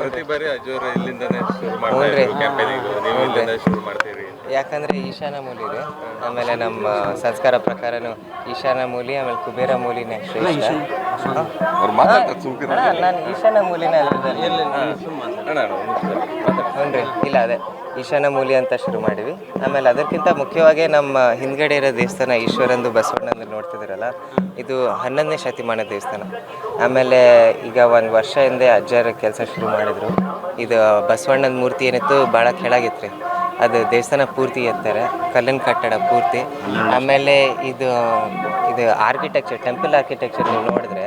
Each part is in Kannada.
ಪ್ರತಿ ಬಾರಿ ಅಜೋರ್ ಇಲ್ಲಿಂದನೇ ಶುರು ಮಾಡ್ತಾರೆ ಕ್ಯಾಂಪೇನಿಂಗ್, ನೀವು ಇಲ್ಲಿಂದ ಶುರು ಮಾಡ್ತೀರಿ ಯಾಕಂದರೆ ಈಶಾನ ಮೂಲಿ ಇದೆ. ಆಮೇಲೆ ನಮ್ಮ ಸಂಸ್ಕಾರ ಪ್ರಕಾರನು ಈಶಾನ ಮೂಲಿ, ಆಮೇಲೆ ಕುಬೇರ ಮೂಲಿನೇ ಶ್ರೇಷ್ಠ. ನಾನು ಈಶಾನ ಮೂಲಿನೇ ಹ್ಞೂ ರೀ. ಇಲ್ಲ ಅದೇ ಈಶಾನ ಮೂಲಿ ಅಂತ ಶುರು ಮಾಡಿವಿ. ಆಮೇಲೆ ಅದಕ್ಕಿಂತ ಮುಖ್ಯವಾಗಿ ನಮ್ಮ ಹಿಂದ್ಗಡೆ ಇರೋ ದೇವಸ್ಥಾನ ಈಶ್ವರಂದು ಬಸವಣ್ಣಂದು ನೋಡ್ತಿದ್ದೀರಲ್ಲ, ಇದು 11ನೇ ಶತಮಾನ ದೇವಸ್ಥಾನ. ಆಮೇಲೆ ಈಗ ಒಂದು ವರ್ಷ ಹಿಂದೆ ಅಜ್ಜರ ಕೆಲಸ ಶುರು ಮಾಡಿದರು. ಇದು ಬಸವಣ್ಣನ ಮೂರ್ತಿ ಏನಿತ್ತು ಭಾಳ ಕೆಳಗಿತ್ತು ರೀ. ಅದು ದೇವಸ್ಥಾನ ಪೂರ್ತಿ ಎತ್ತಾರೆ, ಕಲ್ಲಿನ ಕಟ್ಟಡ ಪೂರ್ತಿ. ಆಮೇಲೆ ಇದು ಆರ್ಕಿಟೆಕ್ಚರ್, ಟೆಂಪಲ್ ಆರ್ಕಿಟೆಕ್ಚರ್ ನೀವು ನೋಡಿದ್ರೆ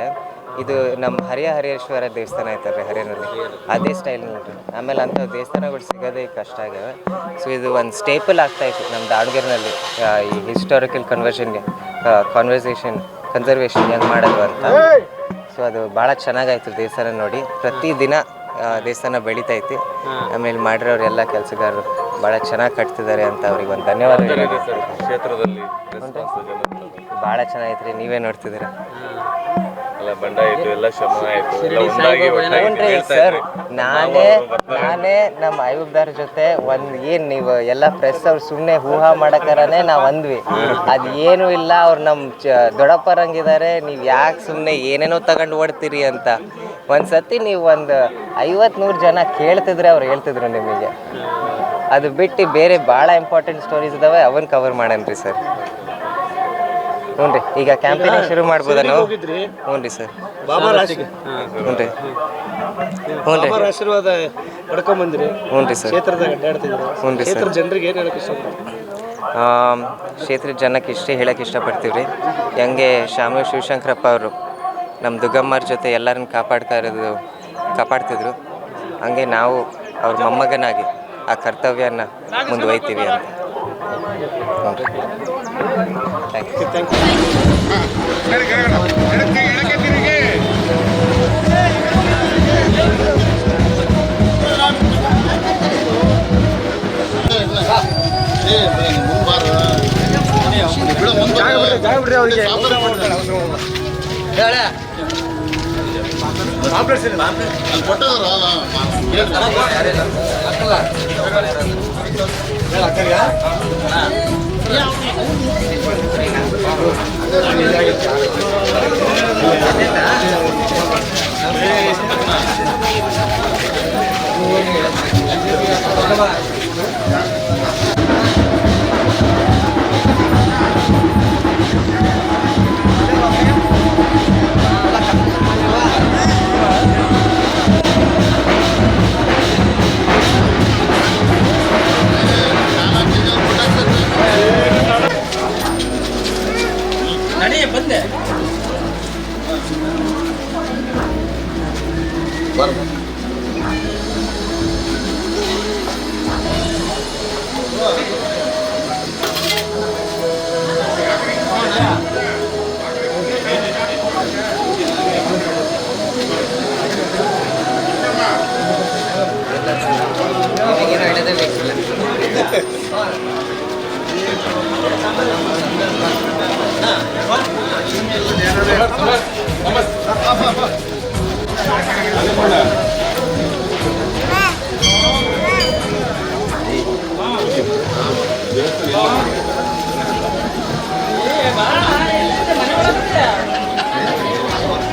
ಇದು ನಮ್ಮ ಹರಿಹರೇಶ್ವರ ದೇವಸ್ಥಾನ ಐತಲ್ರಿ ಹರಿಯಾಣದಲ್ಲಿ, ಅದೇ ಸ್ಟೈಲ್ ನೋಡ್ರಿ. ಆಮೇಲೆ ಅಂಥ ದೇವಸ್ಥಾನಗಳು ಸಿಗೋದೇ ಕಷ್ಟ ಆಗ್ಯಾವೆ. ಸೊ ಇದು ಒಂದು ಸ್ಟೇಪಲ್ ಆಗ್ತಾಯಿತ್ತು ನಮ್ಮ ದಾವಣಗೆರೆನಲ್ಲಿ, ಈ ಹಿಸ್ಟಾರಿಕಲ್ ಕನ್ಸರ್ವೇಷನ್ ಹೆಂಗೆ ಮಾಡೋದು ಅಂತ. ಸೊ ಅದು ಭಾಳ ಚೆನ್ನಾಗಾಯ್ತು ದೇವಸ್ಥಾನ ನೋಡಿ. ಪ್ರತಿದಿನ ದೇವಸ್ಥಾನ ಬೆಳೀತೈತಿ. ಆಮೇಲೆ ಮಾಡಿರೋರೆಲ್ಲ ಕೆಲಸಗಾರರು ಭಾಳ ಚೆನ್ನಾಗಿ ಕಟ್ತಿದ್ದಾರೆ ಅಂತ ಅವ್ರಿಗೆ ಒಂದು ಧನ್ಯವಾದ. ಕ್ಷೇತ್ರದಲ್ಲಿ ಭಾಳ ಚೆನ್ನಾಗೈತೆ ರೀ, ನೀವೇ ನೋಡ್ತಿದ್ದೀರಾ. ಬಂಡ ಆಯಿತು, ಎಲ್ಲ ಶ್ರಮ ಆಯಿತು. ಸರ್ ನಾನೇ ನಮ್ಮ ಆಯುಬ್ದಾರ ಜೊತೆ ಏನು ನೀವು ಎಲ್ಲ ಪ್ರೆಸ್ ಅವ್ರು ಸುಮ್ಮನೆ ಹೂಹಾ ಮಾಡಕ್ಕಾರನೇ ನಾವು ಅಂದ್ವಿ. ಅದು ಏನೂ ಇಲ್ಲ, ಅವ್ರು ನಮ್ಮ ದೊಡ್ಡಪ್ಪರಂಗಿದ್ದಾರೆ, ನೀವು ಯಾಕೆ ಸುಮ್ಮನೆ ಏನೇನೋ ತಗೊಂಡು ಓಡ್ತೀರಿ ಅಂತ. ಒಂದು ಸತಿ ನೀವು ಒಂದು 50-100 ಜನ ಕೇಳ್ತಿದ್ರೆ ಅವ್ರು ಹೇಳ್ತಿದ್ರು ನಿಮಗೆ. ಅದು ಬಿಟ್ಟು ಬೇರೆ ಭಾಳ ಇಂಪಾರ್ಟೆಂಟ್ ಸ್ಟೋರೀಸ್ ಇದಾವೆ, ಅವನ್ನ ಕವರ್ ಮಾಡನ್ರಿ ಸರ್. ಹ್ಞೂ ರೀ, ಈಗ ಕ್ಯಾಂಪೇನಿಂಗ್ ಶುರು ಮಾಡ್ಬೋದಾ ನಾವು? ಹ್ಞೂ ರೀ ಸರ್. ಹ್ಞೂ ರೀ ಆಶೀರ್ವಾದ ಪಡ್ಕೊಂಬಂದಿರಿ. ಹ್ಞೂ ರೀ ಸರ್. ಹ್ಞೂ ರೀ ಸರ್. ಜನರಿಗೆ ಏನು ಹೇಳಕ್ಕೆ ಇಷ್ಟಪಡ್ತೀವಿ? ಕ್ಷೇತ್ರದ ಜನಕ್ಕೆ ಇಷ್ಟೇ ಹೇಳಕ್ಕೆ ಇಷ್ಟಪಡ್ತೀವಿ ರೀ. ಹೆಂಗೆ ಶಾಮು ಶಿವಶಂಕರಪ್ಪ ಅವರು ನಮ್ಮ ದುಗ್ಗಮ್ಮರ ಜೊತೆ ಎಲ್ಲರನ್ನ ಕಾಪಾಡ್ತಿದ್ರು, ಹಂಗೆ ನಾವು ಅವ್ರ ಮೊಮ್ಮಗನಾಗಿ ಆ ಕರ್ತವ್ಯನ ಮುಂದುವಯ್ತೀವಿ ಅಂತ. ಥ್ಯಾಂಕ್ ಬಂದೆ ಯು.